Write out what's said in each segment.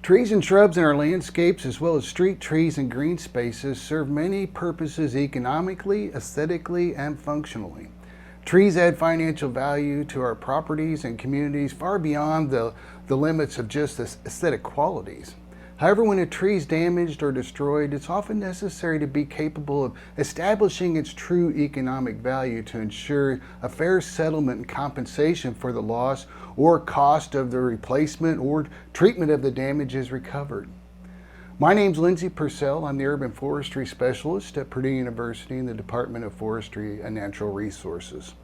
Trees and shrubs in our landscapes, as well as street trees and green spaces, serve many purposes economically, aesthetically, and functionally. Trees add financial value to our properties and communities far beyond the limits of just aesthetic qualities. However, when a tree is damaged or destroyed, it's often necessary to be capable of establishing its true economic value to ensure a fair settlement and compensation for the loss or cost of the replacement or treatment of the damages recovered. My name's Lindsay Purcell. I'm the Urban Forestry Specialist at Purdue University in the Department of Forestry and Natural Resources.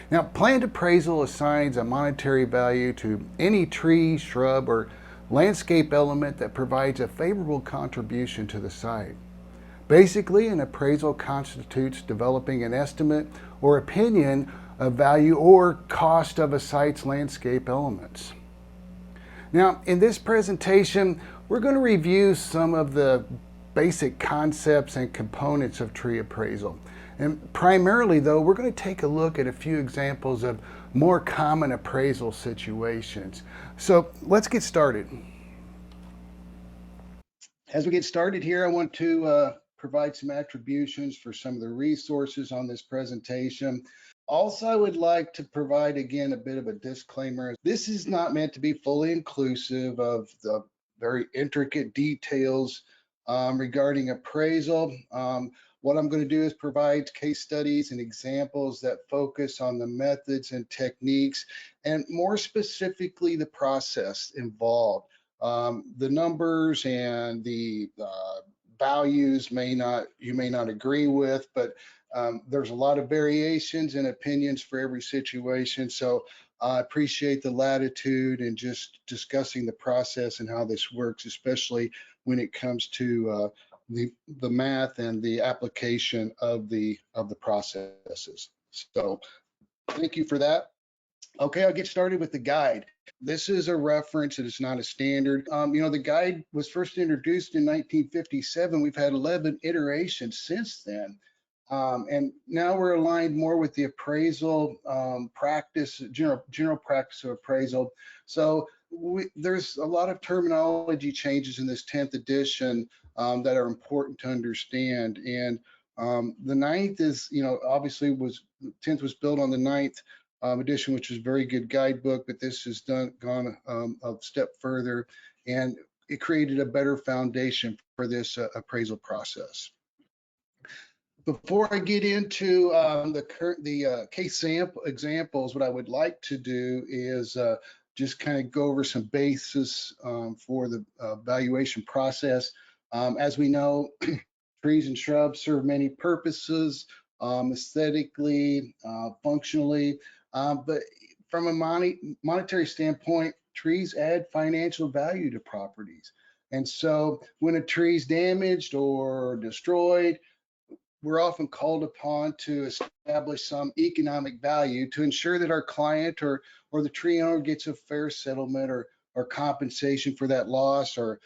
Now, planned appraisal assigns a monetary value to any tree, shrub, or landscape element that provides a favorable contribution to the site. Basically, an appraisal constitutes developing an estimate or opinion of value or cost of a site's landscape elements. Now, in this presentation, we're going to review some of the basic concepts and components of tree appraisal. And primarily, though, we're going to take a look at a few examples of more common appraisal situations. So let's get started. As we get started here, I want to provide some attributions for some of the resources on this presentation. Also, I would like to provide, again, a bit of a disclaimer. This is not meant to be fully inclusive of the very intricate details regarding appraisal. What I'm going to do is provide case studies and examples that focus on the methods and techniques, and more specifically, the process involved. The numbers and the values you may not agree with, but there's a lot of variations and opinions for every situation. So I appreciate the latitude and just discussing the process and how this works, especially when it comes to the math and the application of the processes. So thank you for that. Okay, I'll get started with the guide. This is a reference. It is not a standard. The guide was first introduced in 1957. We've had 11 iterations since then. And now we're aligned more with the appraisal practice, general practice of appraisal. So there's a lot of terminology changes in this 10th edition that are important to understand. And the ninth is, obviously 10th was built on the ninth edition, which is a very good guidebook, but this has gone a step further, and it created a better foundation for this appraisal process. Before I get into the case examples, what I would like to do is just kind of go over some basis for the valuation process. As we know, trees and shrubs serve many purposes, aesthetically, functionally, but from a monetary standpoint, trees add financial value to properties. And so when a tree is damaged or destroyed, we're often called upon to establish some economic value to ensure that our client or the tree owner gets a fair settlement or compensation for that loss, or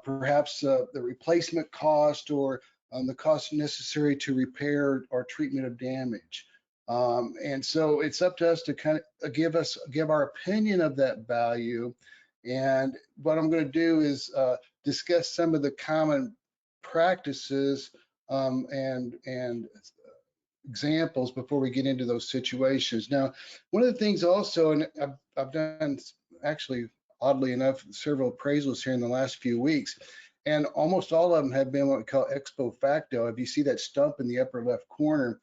perhaps the replacement cost, or the cost necessary to repair or treatment of damage. And so it's up to us to kind of give our opinion of that value. And what I'm going to do is discuss some of the common practices and examples before we get into those situations. Now, one of the things also, and I've done actually, oddly enough, several appraisals here in the last few weeks, and almost all of them have been what we call ex post facto. If you see that stump in the upper left corner,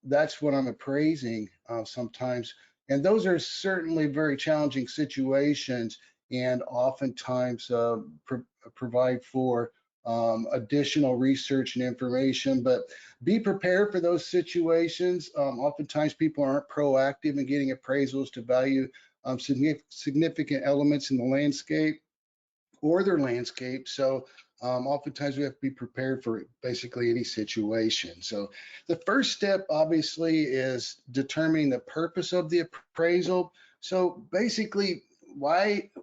that's what I'm appraising sometimes. And those are certainly very challenging situations, and oftentimes provide for additional research and information, but be prepared for those situations. Oftentimes people aren't proactive in getting appraisals to value significant elements in the landscape or their landscape. So oftentimes we have to be prepared for basically any situation. So the first step obviously is determining the purpose of the appraisal. So basically,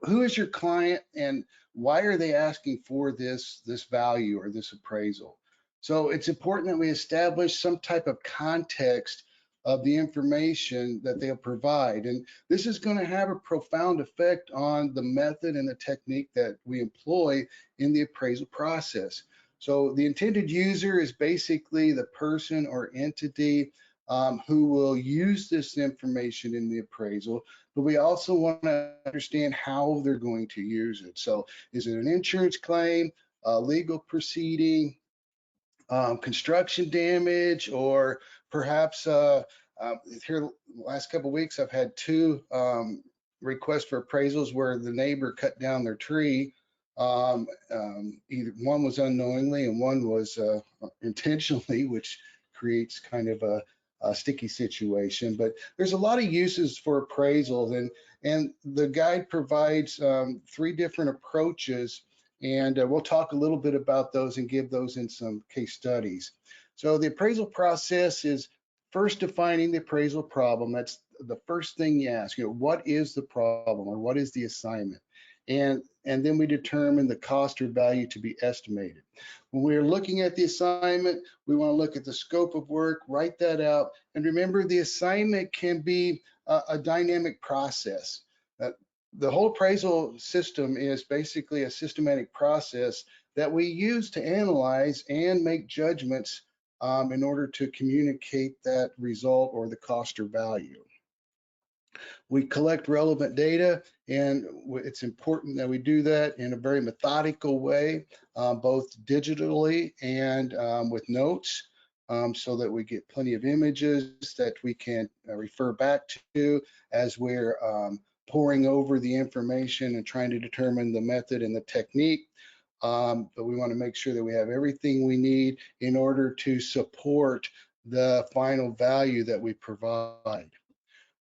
who is your client and why are they asking for this value or this appraisal? So it's important that we establish some type of context of the information that they'll provide. And this is going to have a profound effect on the method and the technique that we employ in the appraisal process. So the intended user is basically the person or entity who will use this information in the appraisal, but we also want to understand how they're going to use it. So is it an insurance claim, a legal proceeding, construction damage, or perhaps here the last couple of weeks I've had two requests for appraisals where the neighbor cut down their tree. Either one was unknowingly and one was intentionally, which creates kind of a sticky situation. But there's a lot of uses for appraisals, and the guide provides three different approaches, and we'll talk a little bit about those and give those in some case studies. So the appraisal process is first defining the appraisal problem. That's the first thing you ask, what is the problem or what is the assignment? And then we determine the cost or value to be estimated. When we're looking at the assignment, we want to look at the scope of work, write that out, and remember the assignment can be a dynamic process. The whole appraisal system is basically a systematic process that we use to analyze and make judgments in order to communicate that result or the cost or value. We collect relevant data, and it's important that we do that in a very methodical way, both digitally and with notes, so that we get plenty of images that we can refer back to as we're poring over the information and trying to determine the method and the technique. But we want to make sure that we have everything we need in order to support the final value that we provide.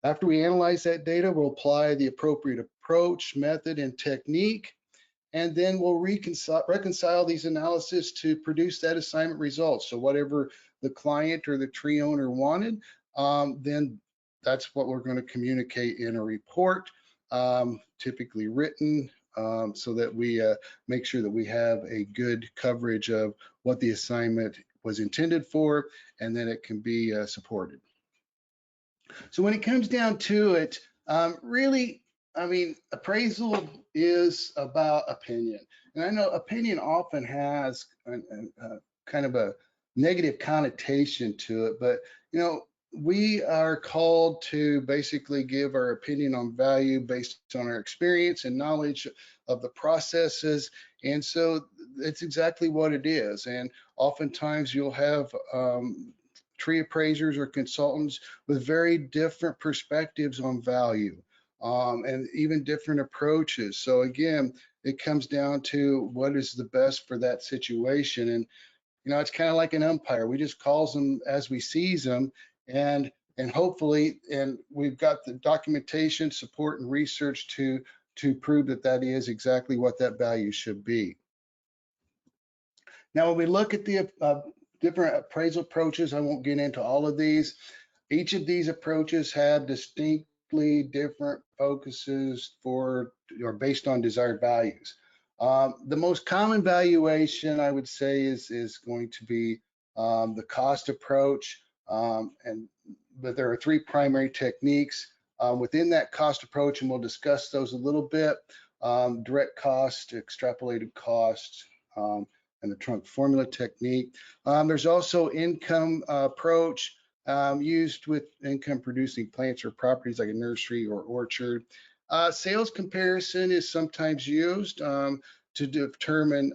After we analyze that data, we'll apply the appropriate approach, method, and technique, and then we'll reconcile these analyses to produce that assignment result. So whatever the client or the tree owner wanted, then that's what we're going to communicate in a report, typically written, so that we make sure that we have a good coverage of what the assignment was intended for, and then it can be supported. So when it comes down to it, really, I mean, appraisal is about opinion. And I know opinion often has kind of a negative connotation to it, but, we are called to basically give our opinion on value based on our experience and knowledge of the processes. And so it's exactly what it is. And oftentimes you'll have tree appraisers or consultants with very different perspectives on value, and even different approaches. So again, it comes down to what is the best for that situation. And it's kind of like an umpire. We just calls them as we sees them, and hopefully, and we've got the documentation, support, and research to prove that that is exactly what that value should be. Now, when we look at the different appraisal approaches, I won't get into all of these. Each of these approaches have distinctly different focuses for or based on desired values. The most common valuation, I would say, is going to be the cost approach, but there are three primary techniques within that cost approach, and we'll discuss those a little bit: direct cost, extrapolated cost, and the trunk formula technique. There's also income approach used with income producing plants or properties like a nursery or orchard. Sales comparison is sometimes used to determine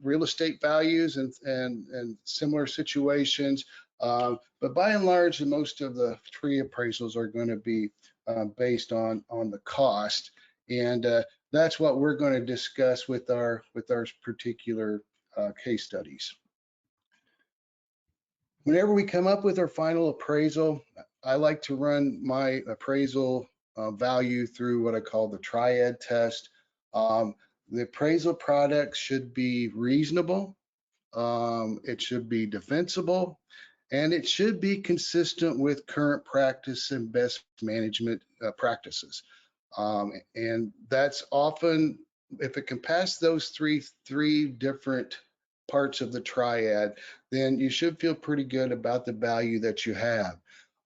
real estate values and similar situations. But by and large, most of the tree appraisals are going to be based on the cost. And that's what we're going to discuss with our particular case studies. Whenever we come up with our final appraisal, I like to run my appraisal value through what I call the triad test. The appraisal product should be reasonable, it should be defensible, and it should be consistent with current practice and best management practices. And that's often, if it can pass those three different parts of the triad, then you should feel pretty good about the value that you have.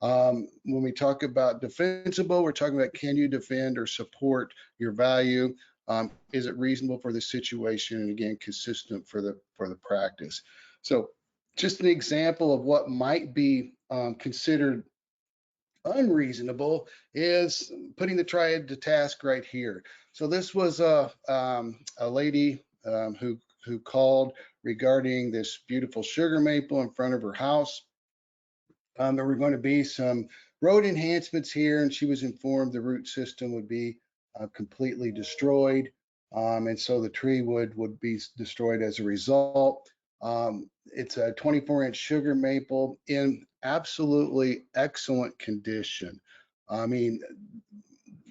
When we talk about defensible, we're talking about can you defend or support your value? Is it reasonable for the situation? And again, consistent for the practice. So just an example of what might be considered unreasonable is putting the triad to task right here. So this was a lady who called regarding this beautiful sugar maple in front of her house. There were going to be some road enhancements here, and she was informed the root system would be completely destroyed, and so the tree would be destroyed as a result. It's a 24-inch sugar maple in absolutely excellent condition. I mean,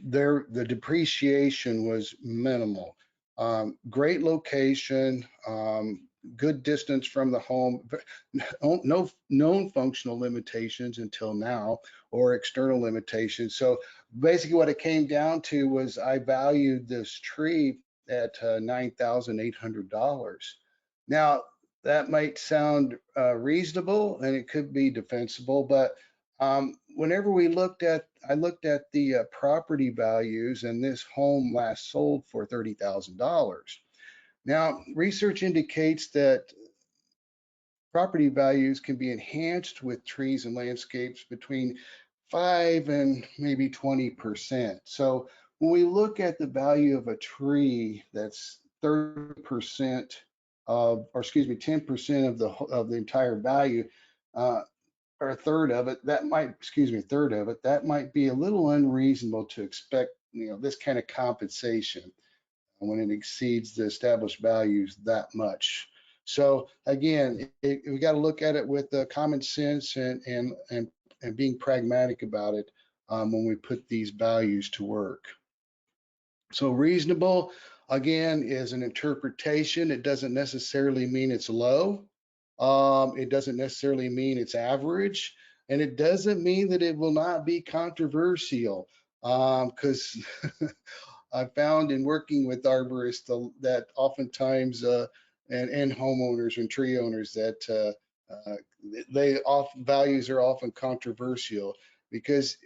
the depreciation was minimal. Great location, good distance from the home, no known functional limitations until now or external limitations. So basically what it came down to was I valued this tree at $9,800. Now that might sound reasonable and it could be defensible, but whenever I looked at the property values, and this home last sold for $30,000. Now, research indicates that property values can be enhanced with trees and landscapes between 5 and maybe 20%. So when we look at the value of a tree that's 30% of, or excuse me, 10% of the entire value, or a third of it, that might, excuse me, a third of it, that might be a little unreasonable to expect, this kind of compensation when it exceeds the established values that much. So again, we got to look at it with common sense and being pragmatic about it when we put these values to work. So reasonable, again, is an interpretation. It doesn't necessarily mean it's low. It doesn't necessarily mean it's average. And it doesn't mean that it will not be controversial, because I found in working with arborists that oftentimes and homeowners and tree owners that values are often controversial because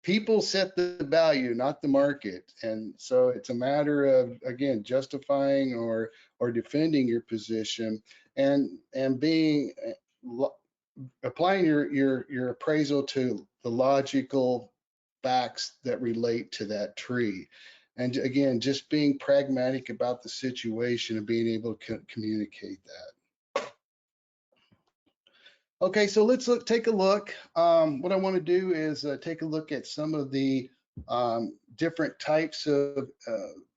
people set the value, not the market, and so it's a matter of again justifying or defending your position and being applying your appraisal to the logical facts that relate to that tree. And again, just being pragmatic about the situation and being able to communicate that. Okay, so let's take a look. What I want to do is take a look at some of the different types of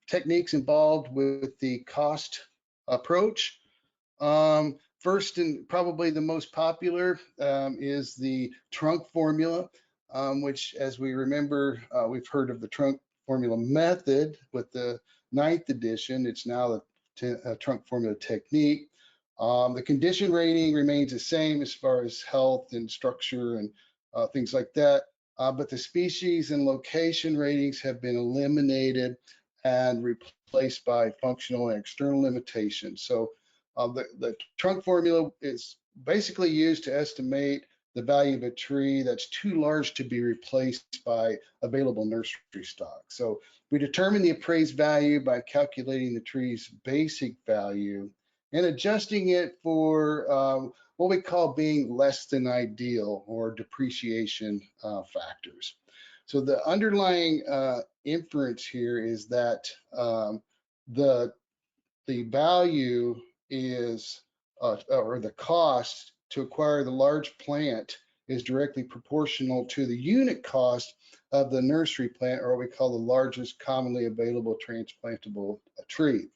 techniques involved with the cost approach. First and probably the most popular is the trunk formula, which, as we remember, we've heard of the trunk formula method with the 9th edition. It's now the trunk formula technique. The condition rating remains the same as far as health and structure and things like that, but the species and location ratings have been eliminated and replaced by functional and external limitations. So the trunk formula is basically used to estimate the value of a tree that's too large to be replaced by available nursery stock. So we determine the appraised value by calculating the tree's basic value and adjusting it for what we call being less than ideal or depreciation factors. So the underlying inference here is that the value is, or the cost to acquire the large plant is directly proportional to the unit cost of the nursery plant, or what we call the largest commonly available transplantable tree.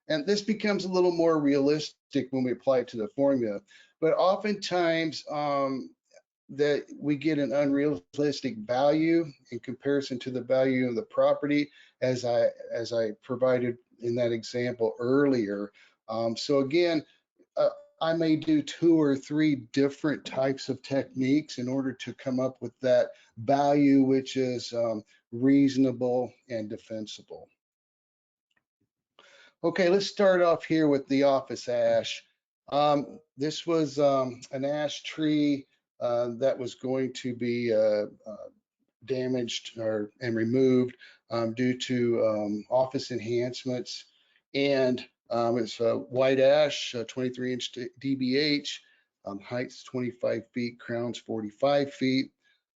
And this becomes a little more realistic when we apply it to the formula. But oftentimes that we get an unrealistic value in comparison to the value of the property, as I provided in that example earlier. So again, I may do 2 or 3 different types of techniques in order to come up with that value, which is reasonable and defensible. Okay, let's start off here with the office ash. This was an ash tree that was going to be damaged and removed due to office enhancements. And it's white ash, 23-inch DBH, height's 25 feet, crown's 45 feet.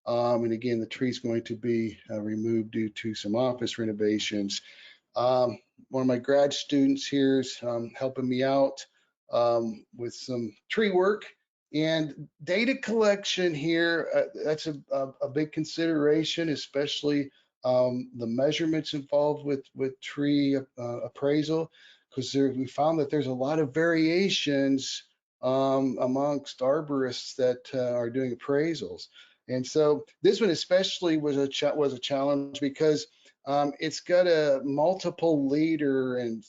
And again, the tree's going to be removed due to some office renovations. One of my grad students here is helping me out with some tree work and data collection here. That's a big consideration, especially the measurements involved with tree appraisal, because we found that there's a lot of variations amongst arborists that are doing appraisals. And so this one especially was a challenge because it's got a multiple leader and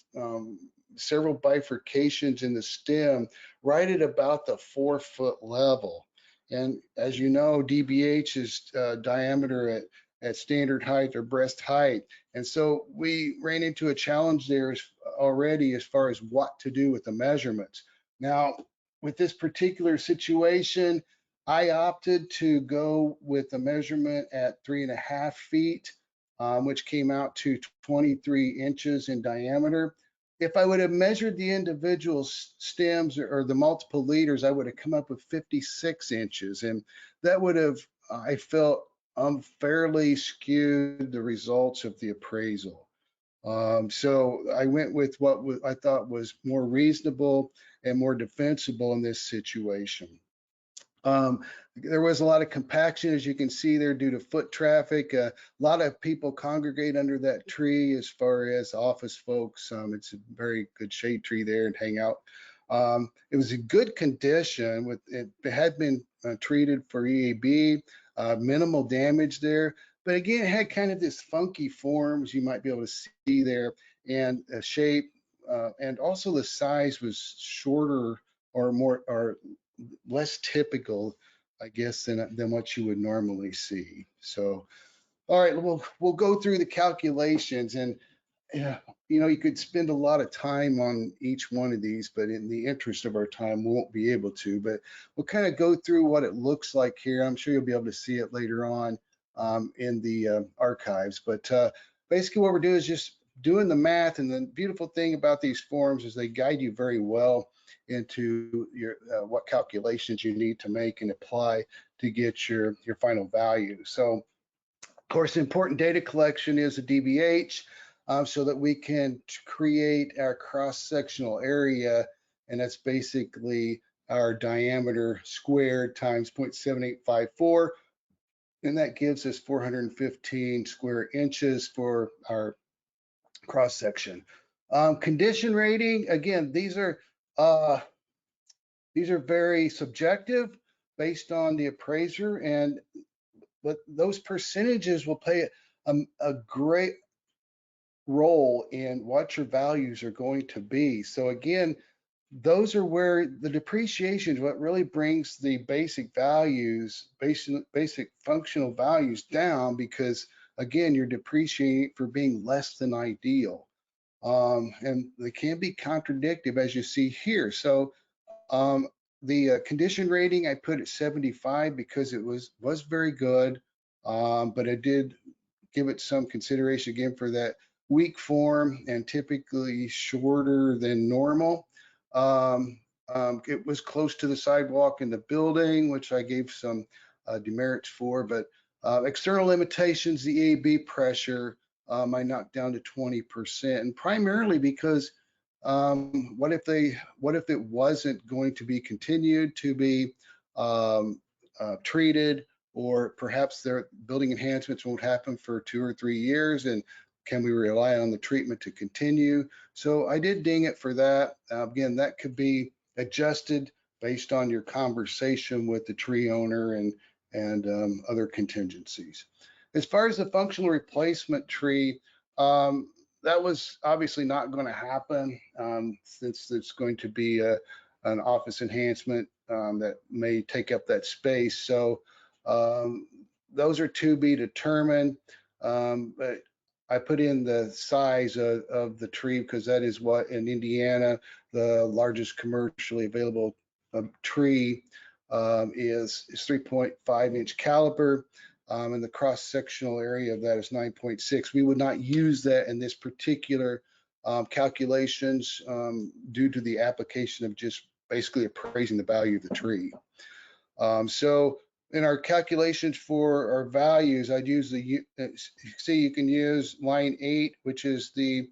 several bifurcations in the stem right at about the 4-foot level. And as you know, DBH is diameter at standard height or breast height. And so we ran into a challenge there already as far as what to do with the measurements. Now, with this particular situation, I opted to go with a measurement at 3.5 feet, which came out to 23 inches in diameter. If I would have measured the individual stems or the multiple leaders, I would have come up with 56 inches. And that would have, I felt, unfairly skewed the results of the appraisal. So I went with what I thought was more reasonable and more defensible in this situation. There was a lot of compaction, as you can see there, due to foot traffic. A lot of people congregate under that tree as far as office folks. It's a very good shade tree there and hang out. It was in good condition. It had been treated for EAB, minimal damage there. But again, it had kind of this funky forms you might be able to see there, and shape, and also the size was shorter or more or less typical, I guess, than what you would normally see. So, all right, we'll go through the calculations, and yeah, you could spend a lot of time on each one of these, but in the interest of our time, we won't be able to. But we'll kind of go through what it looks like here. I'm sure you'll be able to see it later on in the archives. But basically, what we're doing is just doing the math. And the beautiful thing about these forms is they guide you very well into your what calculations you need to make and apply to get your final value. So, of course, important data collection is a DBH, so that we can create our cross-sectional area, and that's basically our diameter squared times 0.7854, and that gives us 415 square inches for our cross section. Condition rating, again, these are very subjective based on the appraiser, but those percentages will play a great role in what your values are going to be. So again, those are where the depreciation is what really brings the basic values, basic functional values down, because again, you're depreciating for being less than ideal. And they can be contradictive, as you see here. So the condition rating I put at 75 because it was very good, but I did give it some consideration again for that weak form and typically shorter than normal. It was close to the sidewalk in the building, which I gave some demerits for, but external limitations, the AB pressure, I knocked down to 20%, and primarily because what if it wasn't going to be continued to be treated, or perhaps their building enhancements won't happen for 2 or 3 years, and can we rely on the treatment to continue? So I did ding it for that. Again, that could be adjusted based on your conversation with the tree owner and other contingencies. As far as the functional replacement tree, that was obviously not going to happen, since it's going to be an office enhancement that may take up that space. So those are to be determined. But I put in the size of the tree because that is what in Indiana, the largest commercially available tree is 3.5-inch caliper, and the cross-sectional area of that is 9.6. We would not use that in this particular calculations due to the application of just basically appraising the value of the tree. So in our calculations for our values, I'd use see, you can use line 8, which is the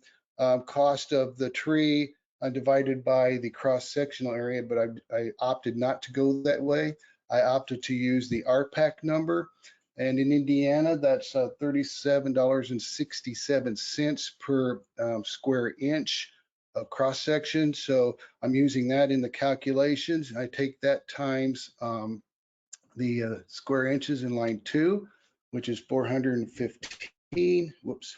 cost of the tree divided by the cross-sectional area, but I opted not to go that way. I opted to use the RPAC number. And in Indiana, that's $37.67 per square inch of cross section. So I'm using that in the calculations. I take that times the square inches in line 2, which is 415. Whoops.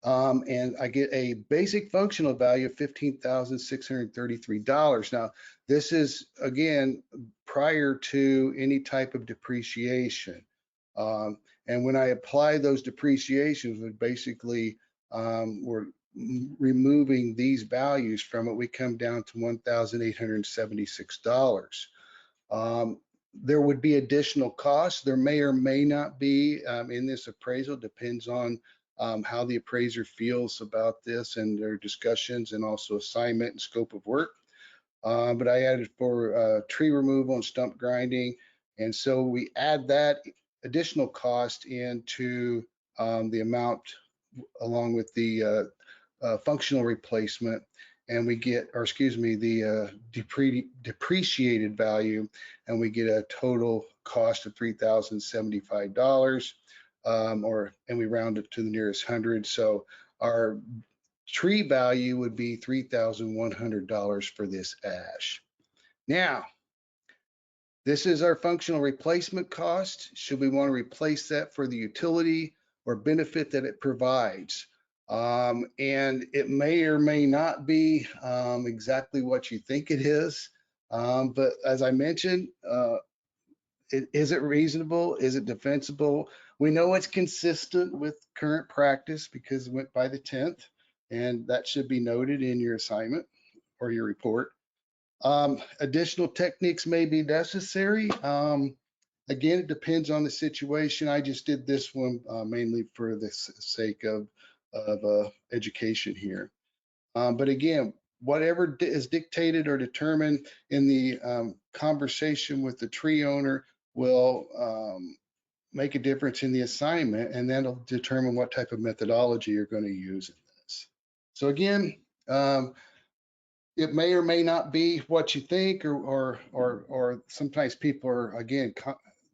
And I get a basic functional value of $15,633. Now, this is, again, prior to any type of depreciation. And when I apply those depreciations, we basically we're removing these values from it, we come down to $1,876. There would be additional costs. There may or may not be in this appraisal, depends on how the appraiser feels about this and their discussions, and also assignment and scope of work. But I added for tree removal and stump grinding. And so we add that additional cost into the amount along with the functional replacement, and we get, or excuse me, the depreciated value, and we get a total cost of $3,075, and we round it to the nearest hundred. So our tree value would be $3,100 for this ash. Now, this is our functional replacement cost. Should we want to replace that for the utility or benefit that it provides? And it may or may not be exactly what you think it is. But as I mentioned, is it reasonable? Is it defensible? We know it's consistent with current practice because it went by the 10th, and that should be noted in your assignment or your report. Additional techniques may be necessary. Again, it depends on the situation. I just did this one mainly for the sake of education here. But again, whatever is dictated or determined in the conversation with the tree owner will make a difference in the assignment, and that'll determine what type of methodology you're going to use in this. So again, it may or may not be what you think, or sometimes people are, again,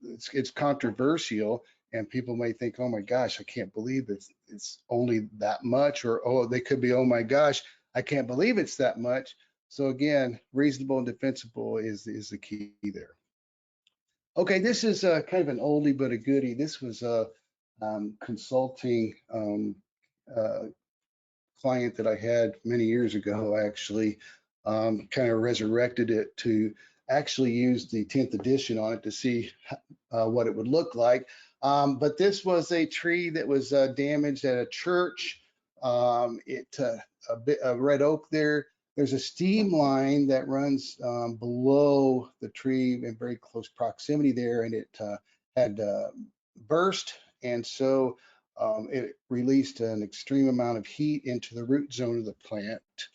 it's controversial, and people may think, oh my gosh, I can't believe it's only that much, or oh, they could be, oh my gosh, I can't believe it's that much. So again, reasonable and defensible is the key there. Okay, this is kind of an oldie but a goodie. This was a consulting client that I had many years ago, actually. Kind of resurrected it to actually use the 10th edition on it to see what it would look like. But this was a tree that was damaged at a church. A red oak there. There's a steam line that runs below the tree in very close proximity there, and it had burst, and so it released an extreme amount of heat into the root zone of the plant.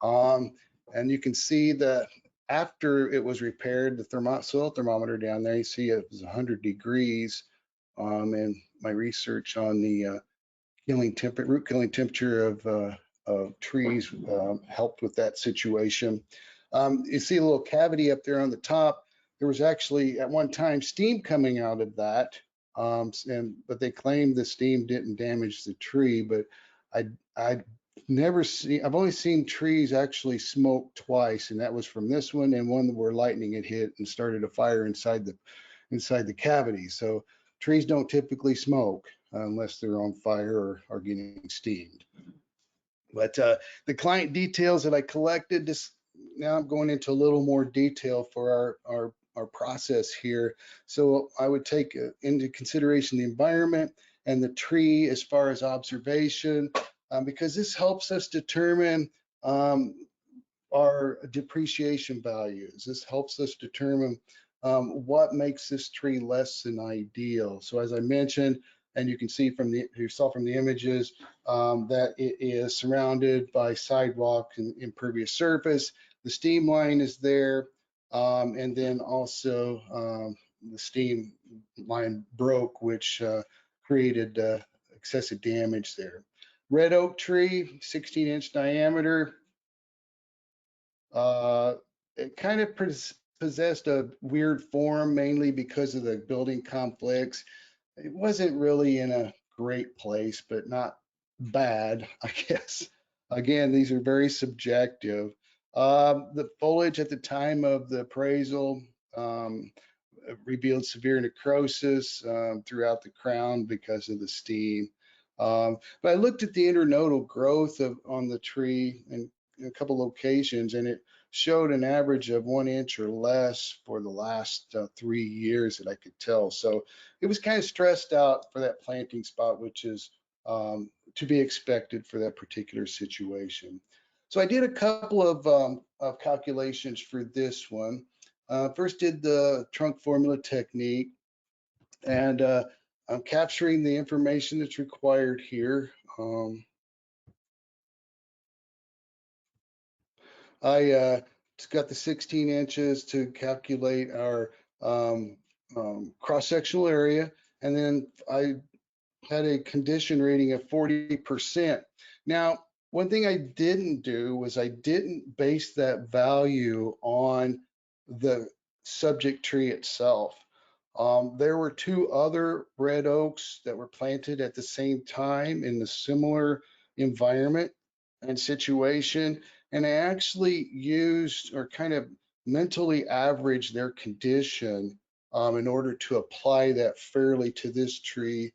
And you can see that after it was repaired, the soil thermometer down there, you see it was 100 degrees. And my research on the root killing temperature of trees helped with that situation. You see a little cavity up there on the top. There was actually at one time steam coming out of that, but they claimed the steam didn't damage the tree. But I've only seen trees actually smoke twice, and that was from this one and one where lightning had hit and started a fire inside the cavity. So trees don't typically smoke unless they're on fire or are getting steamed. But the client details that I collected, now I'm going into a little more detail for our process here. So I would take into consideration the environment and the tree as far as observation, because this helps us determine our depreciation values. This helps us determine what makes this tree less than ideal. So as I mentioned, and you can see from you saw from the images, that it is surrounded by sidewalk and impervious surface. The steam line is there, and then also the steam line broke, which created excessive damage there. Red oak tree, 16-inch diameter. It kind of possessed a weird form, mainly because of the building complex. It wasn't really in a great place, but not bad, I guess. Again, these are very subjective. The foliage at the time of the appraisal revealed severe necrosis throughout the crown because of the steam. But I looked at the internodal growth on the tree in a couple locations, and it showed an average of 1 inch or less for the last 3 years that I could tell. So it was kind of stressed out for that planting spot, which is to be expected for that particular situation. So I did a couple of calculations for this one. First did the trunk formula technique, and I'm capturing the information that's required here. I got the 16 inches to calculate our cross-sectional area, and then I had a condition rating of 40%. Now, one thing I didn't do was I didn't base that value on the subject tree itself. There were 2 other red oaks that were planted at the same time in the similar environment and situation, and I actually used or kind of mentally averaged their condition in order to apply that fairly to this tree,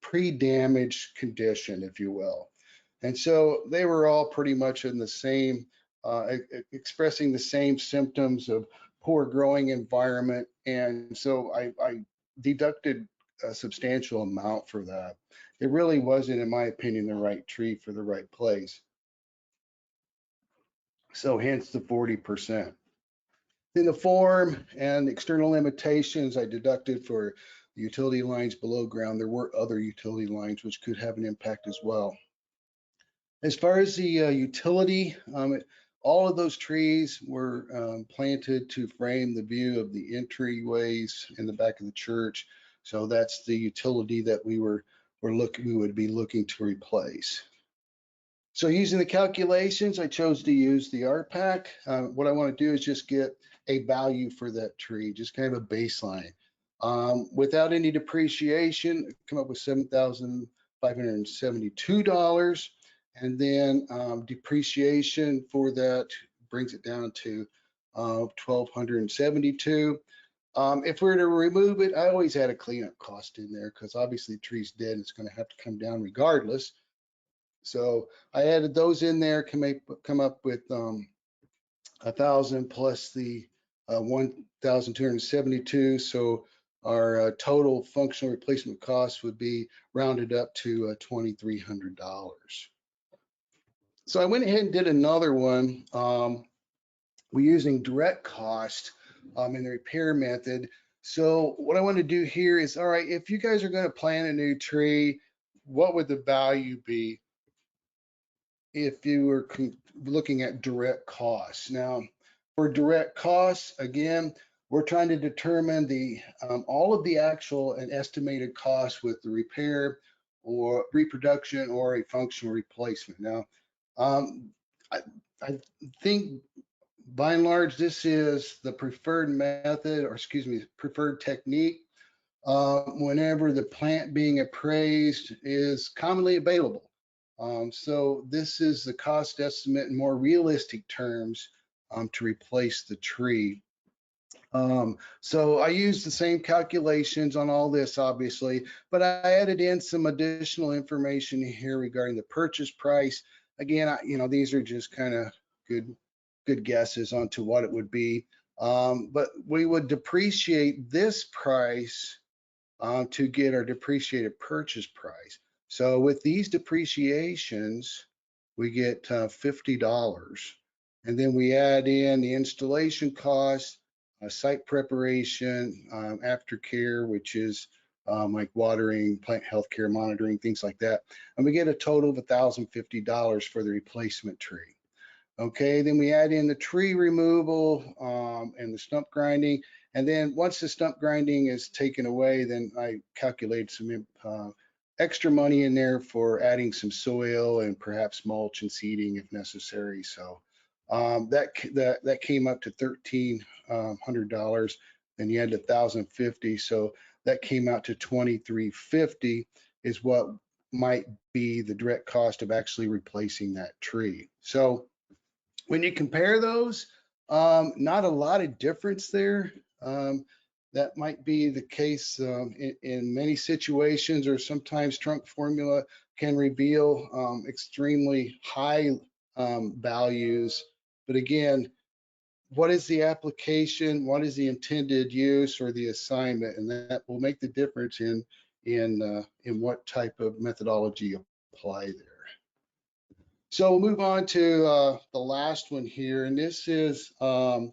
pre-damage condition, if you will. And so they were all pretty much in the same, expressing the same symptoms of poor growing environment. And so I deducted a substantial amount for that. It really wasn't, in my opinion, the right tree for the right place. So hence the 40%. In the form and external limitations, I deducted for the utility lines below ground. There were other utility lines which could have an impact as well. As far as the utility, all of those trees were planted to frame the view of the entryways in the back of the church. So that's the utility that we would be looking to replace. So using the calculations, I chose to use the RPAC. What I want to do is just get a value for that tree, just kind of a baseline. Without any depreciation, come up with $7,572. And then depreciation for that brings it down to $1,272. If we were to remove it, I always add a cleanup cost in there because obviously the tree's dead and it's going to have to come down regardless. So I added those in there, come up with 1,000 plus the 1,272. So our total functional replacement cost would be rounded up to $2,300. So I went ahead and did another one. We're using direct cost in the repair method. So what I want to do here is, all right, if you guys are going to plant a new tree, what would the value be if you were looking at direct costs? Now, for direct costs, again, we're trying to determine the all of the actual and estimated costs with the repair or reproduction or a functional replacement. Now, I think by and large, this is the preferred method, or excuse me, preferred technique whenever the plant being appraised is commonly available. So this is the cost estimate in more realistic terms to replace the tree. So I used the same calculations on all this, obviously, but I added in some additional information here regarding the purchase price. Again, these are just kind of good guesses onto what it would be. But we would depreciate this price to get our depreciated purchase price. So with these depreciations, we get $50. And then we add in the installation costs, site preparation, aftercare, which is like watering, plant health care monitoring, things like that. And we get a total of $1,050 for the replacement tree. Okay, then we add in the tree removal and the stump grinding. And then once the stump grinding is taken away, then I calculate some extra money in there for adding some soil and perhaps mulch and seeding if necessary. So that came up to $1,300. Then you had $1,050, so that came out to $2,350 is what might be the direct cost of actually replacing that tree. So when you compare those, not a lot of difference there. That might be the case in many situations, or sometimes trunk formula can reveal extremely high values. But again, what is the application? What is the intended use or the assignment? And that will make the difference in what type of methodology you apply there. So we'll move on to the last one here, and this is a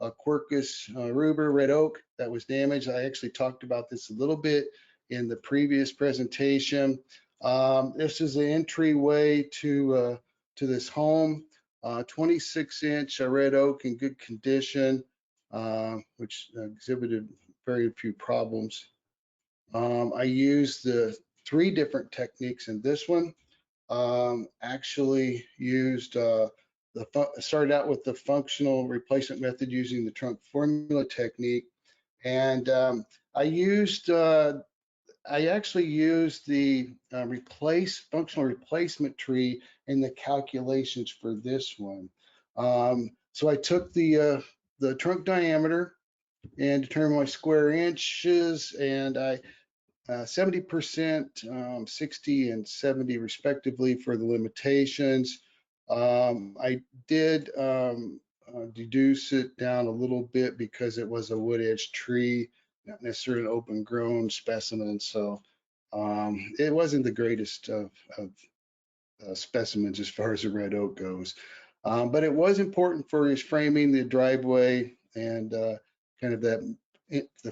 Quercus rubra red oak that was damaged. I actually talked about this a little bit in the previous presentation. This is the entryway to this home, 26-inch red oak in good condition, which exhibited very few problems. I used the 3 different techniques in this one. Actually used started out with the functional replacement method using the trunk formula technique, and I actually used the functional replacement tree in the calculations for this one. So I took the trunk diameter and determined my square inches, and I 70%, 60 and 70 respectively for the limitations. I did deduce it down a little bit because it was a wood edge tree, not necessarily an open grown specimen. So it wasn't the greatest of specimens as far as the red oak goes. But it was important for his framing the driveway and kind of the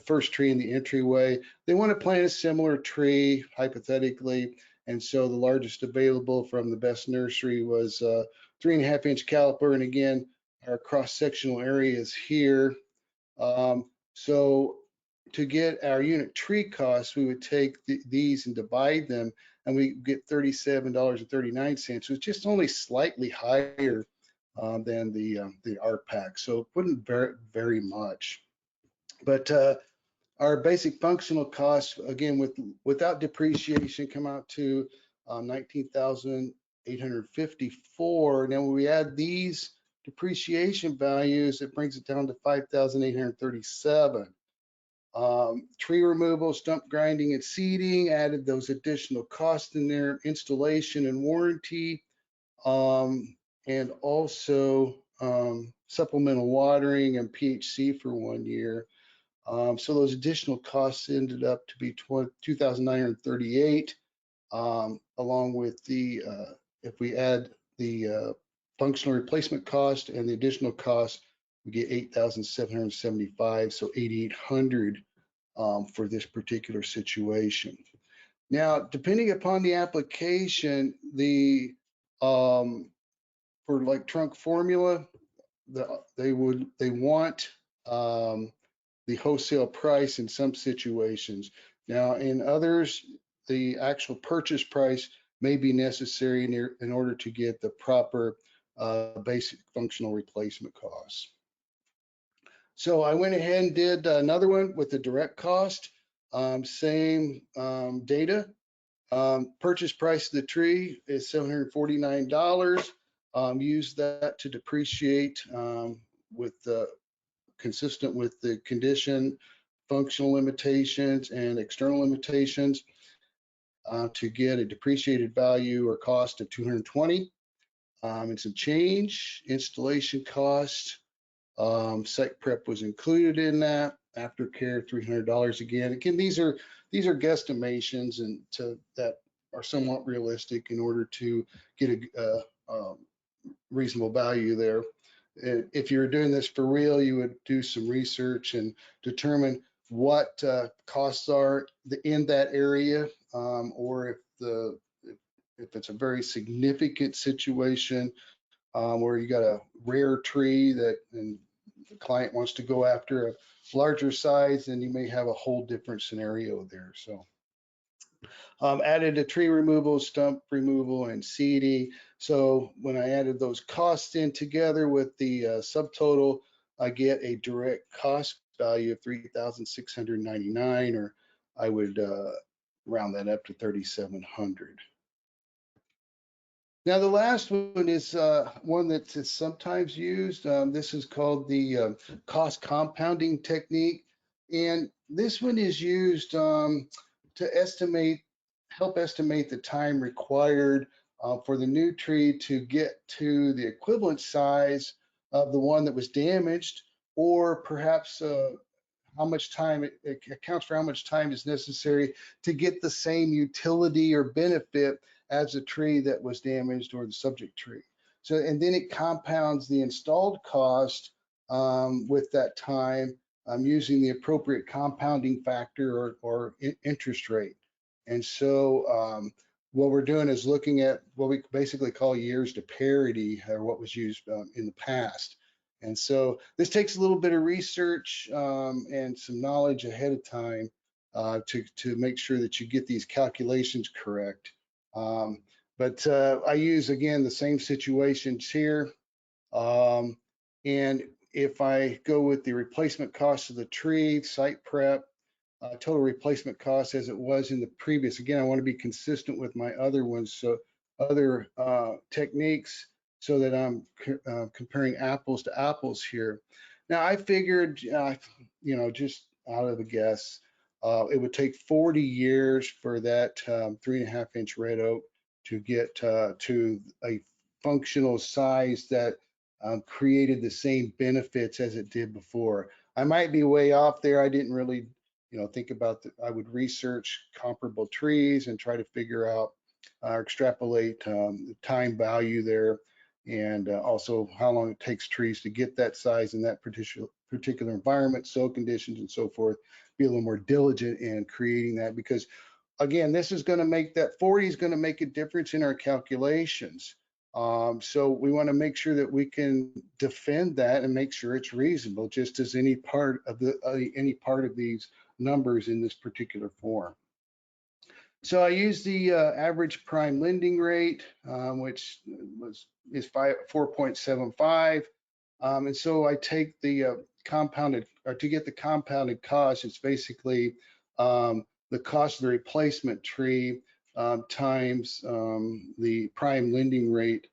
first tree in the entryway. They want to plant a similar tree, hypothetically, and so the largest available from the best nursery was 3.5-inch caliper. And again, our cross-sectional area is here. So to get our unit tree costs, we would take these and divide them, and we get $37.39, which is just only slightly higher than the RPAC. So it wouldn't vary very much. But our basic functional costs, again, without depreciation, come out to 19,854. Now, when we add these depreciation values, it brings it down to 5,837. Tree removal, stump grinding, and seeding, added those additional costs in there, installation and warranty, and also supplemental watering and PHC for 1 year. So those additional costs ended up to be 2,938, along with the, if we add the functional replacement cost and the additional cost, we get 8,775, so 8,800 for this particular situation. Now, depending upon the application, for like trunk formula, they want the wholesale price in some situations. Now, in others, the actual purchase price may be necessary in order to get the proper basic functional replacement costs. So I went ahead and did another one with the direct cost, same data. Purchase price of the tree is $749. Use that to depreciate consistent with the condition, functional limitations, and external limitations to get a depreciated value or cost of $220 and some change. Installation cost, site prep was included in that. Aftercare, $300 again. Again, these are guesstimations and that are somewhat realistic in order to get a reasonable value there. if you were doing this for real, you would do some research and determine what costs are in that area, or if it's a very significant situation where you got a rare tree that and the client wants to go after a larger size, then you may have a whole different scenario there. So added a tree removal, stump removal, and seeding. So when I added those costs in together with the subtotal, I get a direct cost value of $3,699, or I would round that up to $3,700. Now, the last one is one that is sometimes used. This is called the cost compounding technique. And this one is used to help estimate the time required for the new tree to get to the equivalent size of the one that was damaged, or perhaps how much time it accounts for how much time is necessary to get the same utility or benefit as a tree that was damaged or the subject tree. So, and then it compounds the installed cost with that time using the appropriate compounding factor or interest rate. And so what we're doing is looking at what we basically call years to parity, or what was used in the past. And so this takes a little bit of research and some knowledge ahead of time to make sure that you get these calculations correct. But I use, again, the same situations here. And if I go with the replacement cost of the tree, site prep, total replacement cost as it was in the previous, again, I want to be consistent with my other ones, so other techniques, so that I'm comparing apples to apples here. Now, I figured, just out of a guess, it would take 40 years for that 3.5-inch red oak to get to a functional size that created the same benefits as it did before. I might be way off there. I didn't really, think about I would research comparable trees and try to figure out or extrapolate the time value there, and also how long it takes trees to get that size in that particular environment, soil conditions, and so forth. Be a little more diligent in creating that, because again, this is going to make that 40 is going to make a difference in our calculations. So we want to make sure that we can defend that and make sure it's reasonable, just as any part of these numbers in this particular form. So I use the average prime lending rate, which is 4.75, and so I take the compounded, or to get the compounded cost, it's basically the cost of the replacement tree times the prime lending rate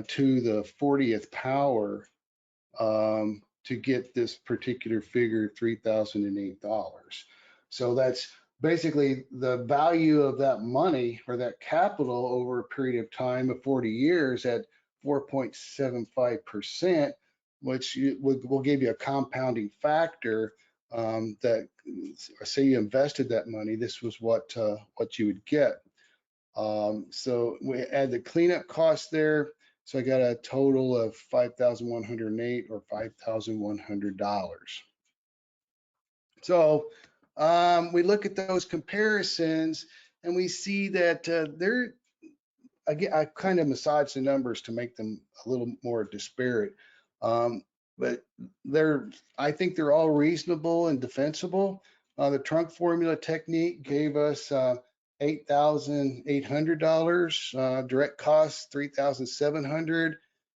to the 40th power to get this particular figure, $3,008. So that's basically the value of that money or that capital over a period of time of 40 years at 4.75%, which will give you a compounding factor that, say you invested that money, this was what you would get. So we add the cleanup cost there. So I got a total of $5,108, or $5,100. So we look at those comparisons and we see that they're, again, I kind of massage the numbers to make them a little more disparate. But I think they're all reasonable and defensible. The trunk formula technique gave us $8,800, direct cost $3,700,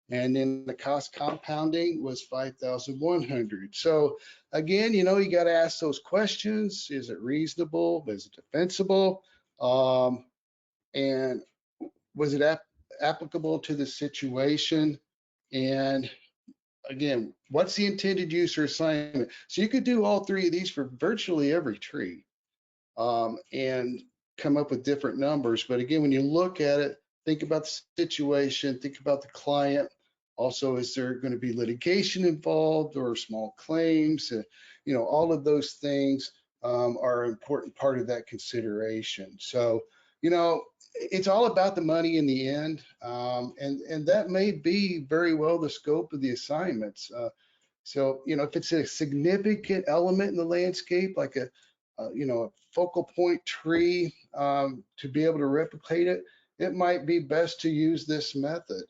and then the cost compounding was $5,100. So again, you got to ask those questions. Is it reasonable? Is it defensible? And was it applicable to the situation? And again, what's the intended use or assignment? So you could do all three of these for virtually every tree and come up with different numbers. But again, when you look at it, think about the situation, think about the client. Also, is there going to be litigation involved or small claims? All of those things are an important part of that consideration. So, it's all about the money in the end, and that may be very well the scope of the assignments. So, if it's a significant element in the landscape, like a focal point tree, to be able to replicate it, it might be best to use this method.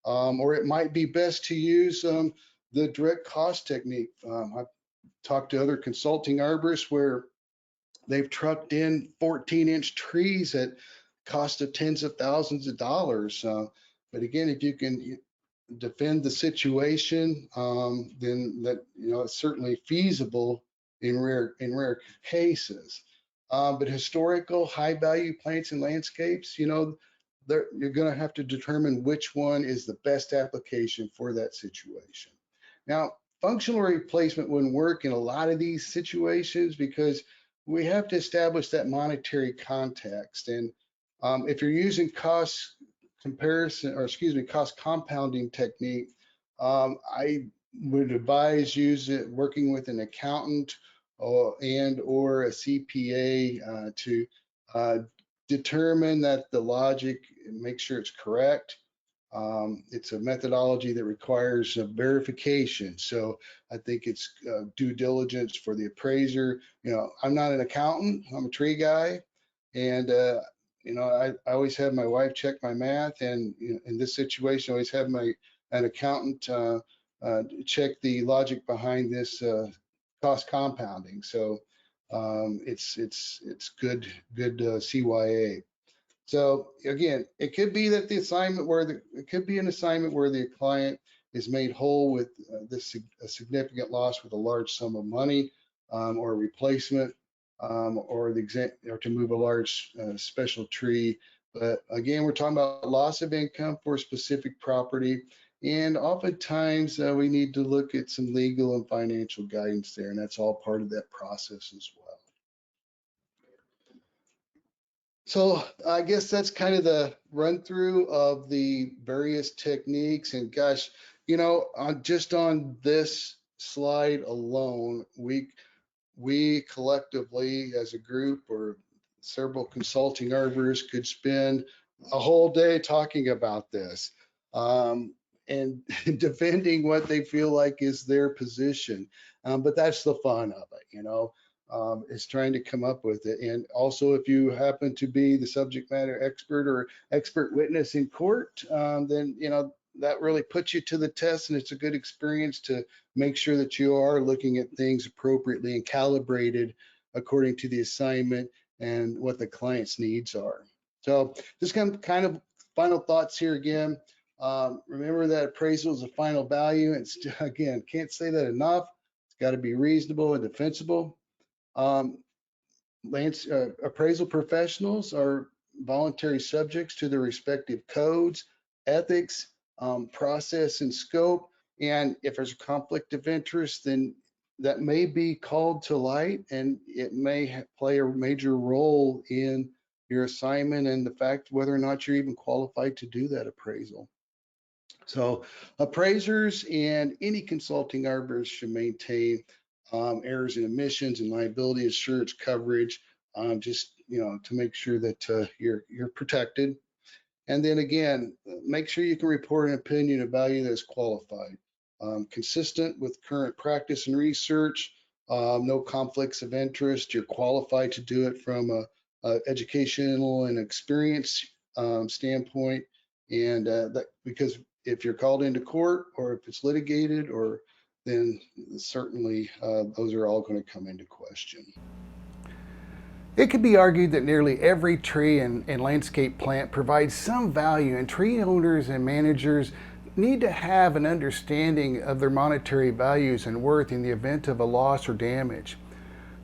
Or it might be best to use the direct cost technique. I've talked to other consulting arborists where they've trucked in 14-inch trees at cost of tens of thousands of dollars. But again, if you can defend the situation, then that it's certainly feasible in rare cases. But historical high value plants and landscapes, you're going to have to determine which one is the best application for that situation. Now, functional replacement wouldn't work in a lot of these situations because we have to establish that monetary context. And if you're using cost comparison, or excuse me, cost compounding technique, I would advise working with an accountant or a CPA to determine that the logic, make sure it's correct. It's a methodology that requires a verification. So I think it's due diligence for the appraiser. I'm not an accountant, I'm a tree guy. And, I always have my wife check my math. And in this situation, I always have an accountant check the logic behind this cost compounding. So it's good CYA. So again, it could be that it could be an assignment where the client is made whole with a significant loss with a large sum of money, or a replacement, or to move a large special tree. But again, we're talking about loss of income for a specific property. And oftentimes we need to look at some legal and financial guidance there, and that's all part of that process as well. So I guess that's kind of the run through of the various techniques. And gosh, just on this slide alone, we collectively as a group or several consulting arborists could spend a whole day talking about this, and defending what they feel like is their position. But that's the fun of it, is trying to come up with it. And also, if you happen to be the subject matter expert or expert witness in court, then that really puts you to the test, and it's a good experience to make sure that you are looking at things appropriately and calibrated according to the assignment and what the client's needs are. So just kind of final thoughts here again. Remember that appraisal is a final value. And again, can't say that enough. It's got to be reasonable and defensible. Appraisal professionals are voluntary subjects to their respective codes, ethics, process, and scope. And if there's a conflict of interest, then that may be called to light, and it may play a major role in your assignment and the fact whether or not you're even qualified to do that appraisal. So appraisers and any consulting arborist should maintain errors and omissions and liability insurance coverage, just to make sure that you're protected. And then again, make sure you can report an opinion of value that is qualified, consistent with current practice and research, no conflicts of interest. You're qualified to do it from a educational and experience standpoint, and that because if you're called into court or if it's litigated, then certainly those are all going to come into question. It could be argued that nearly every tree and landscape plant provides some value, and tree owners and managers need to have an understanding of their monetary values and worth in the event of a loss or damage.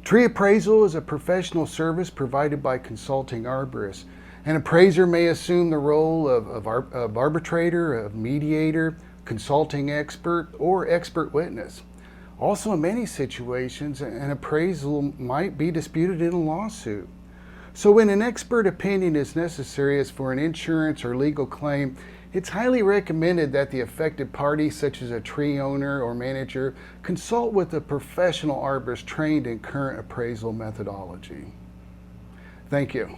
Tree appraisal is a professional service provided by consulting arborists. An appraiser may assume the role of arbitrator, of mediator, consulting expert, or expert witness. Also, in many situations, an appraisal might be disputed in a lawsuit. So when an expert opinion is necessary as for an insurance or legal claim, it's highly recommended that the affected party, such as a tree owner or manager, consult with a professional arborist trained in current appraisal methodology. Thank you.